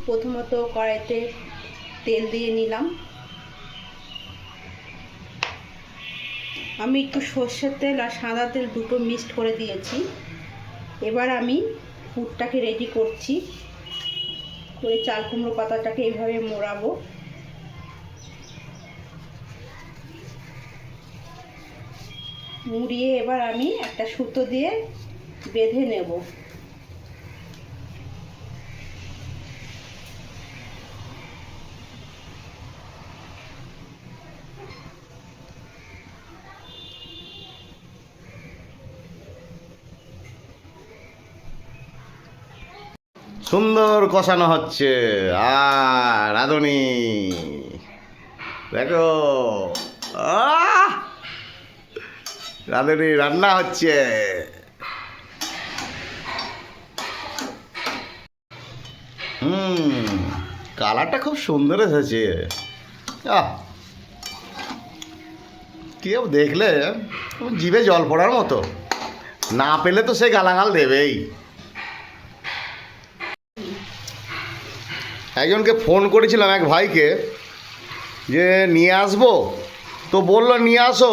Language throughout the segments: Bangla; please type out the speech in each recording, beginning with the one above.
প্রথমত কড়াইতে তেল দিয়ে নিলাম। আমি একটু সর্ষের তেল আর সাদা তেল দুটো মিক্সড করে দিয়েছি। এবার আমি পুরটাকে রেডি করছি। করে চাল কুমড়ো পাতাটাকে এইভাবে মোড়াবো। মুড়িয়ে এবার আমি একটা সুতো দিয়ে বেঁধে নেব। সুন্দর কষানো হচ্ছে। আর রাঁধুনি দেখো, রাঁধুনি রান্না হচ্ছে। কালারটা খুব সুন্দর এসেছে। কেউ দেখলে জিভে জল পড়ার মতো, না পেলে তো সে গালাগাল দেবেই। একজনকে ফোন করেছিলাম, এক ভাইকে, যে নিয়ে আসবো, তো বললো নিয়ে আসো,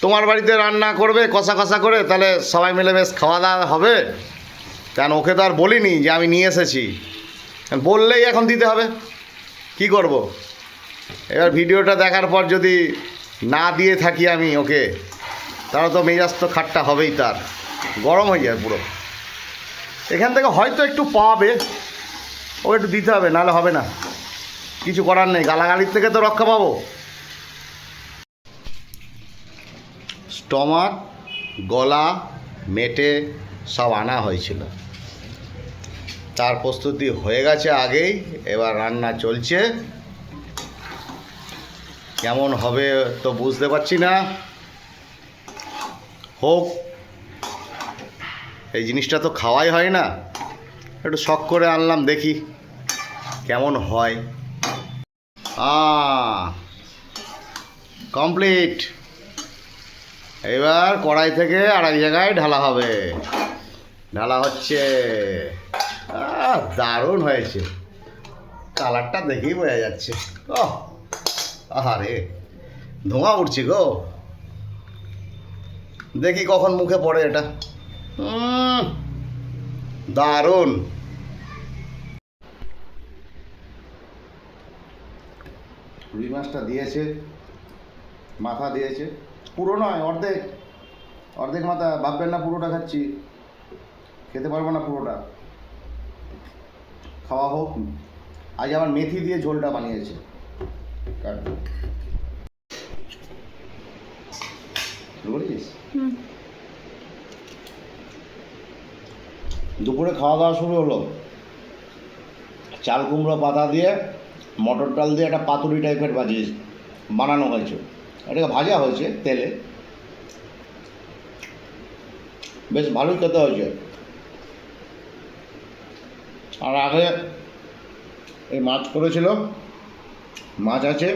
তোমার বাড়িতে রান্না করবে কষা কষা করে, তাহলে সবাই মিলে বেশ খাওয়া দাওয়া হবে। কারণ ওকে তো আর বলিনি যে আমি নিয়ে এসেছি, বললেই এখন দিতে হবে, কি করব। এবার ভিডিওটা দেখার পর যদি না দিয়ে থাকি আমি ওকে, তাহলে তো মেজাজ তো খাট্টা হবেই, তার গরম হয়ে যায় পুরো। এখান থেকে হয়তো একটু পাবে, ও একটু দিতে হবে, নাহলে হবে না, কিছু করার নেই, গালাগালির থেকে তো রক্ষা পাবো। স্টমাক, গলা, মেটে সব আনা হয়েছিল, তার প্রস্তুতি হয়ে গেছে আগেই। এবার রান্না চলছে, কেমন হবে তো বুঝতে পারছি না। হোক, এই জিনিসটা তো খাওয়াই হয় না, একটু শখ করে আনলাম, দেখি কেমন হয়। কমপ্লিট। এবার কড়াই থেকে আরেক জায়গায় ঢালা হবে, ঢালা হচ্ছে। দারুণ হয়েছে, কালারটা দেখেই বোঝা যাচ্ছে। আহারে, ধোঁয়া উঠছে গো, দেখি কখন মুখে পড়ে এটা। দারুণ। রুই মাছটা দিয়েছে, মাথা দিয়েছে, পুরো নয়, অর্ধেক অর্ধেক মাথা, ভাববেন না পুরোটা খাচ্ছি, খেতে পারবো না পুরোটা, খাওয়া হোক। আজ আমার মেথি দিয়ে ঝোলটা বানিয়েছে। বুঝলিস, দুপুরে খাওয়া দাওয়া শুরু হলো। চাল কুমড়ো পাতা দিয়ে মটর ডাল দিয়ে একটা পাতুরি টাইপের বানানো হয়েছে। এটাকে ভাজা হয়েছে তেলে, বেশ ভালোই খেতে হয়েছে। আর আগে এই মাছ করেছিল, মাছ আছে,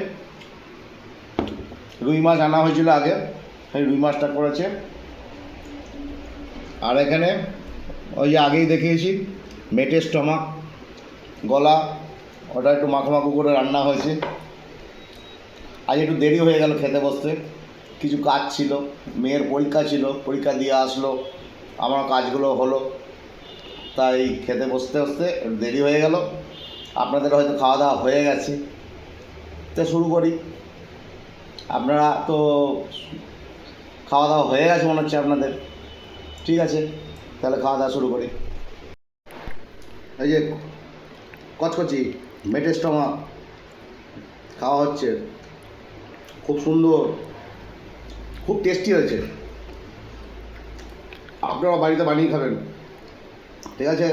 রুই মাছ আনা হয়েছিল আগে, এই রুই মাছটা করেছে। আর এখানে ওই যে আগেই দেখিয়েছি মেটে স্টমাক, গলা, ওটা একটু মাখো মাখো করে রান্না হয়েছে। আজ একটু দেরি হয়ে গেল খেতে বসতে, কিছু কাজ ছিল, মেয়ের পরীক্ষা ছিল, পরীক্ষা দিয়ে আসলো, আমার কাজগুলো হলো, তাই খেতে বসতে বসতে দেরি হয়ে গেল। আপনাদের হয়তো খাওয়া দাওয়া হয়ে গেছে, তো শুরু করি। আপনারা তো খাওয়া দাওয়া হয়ে গেছে মনে হচ্ছে আপনাদের, ঠিক আছে, তাহলে খাওয়া দাওয়া শুরু করি। এই যে কচকচি মেটে স্টমাক খাওয়া হচ্ছে, খুব সুন্দর, খুব টেস্টি হয়েছে। আপনারা বাড়িতে বানিয়ে খাবেন, ঠিক আছে।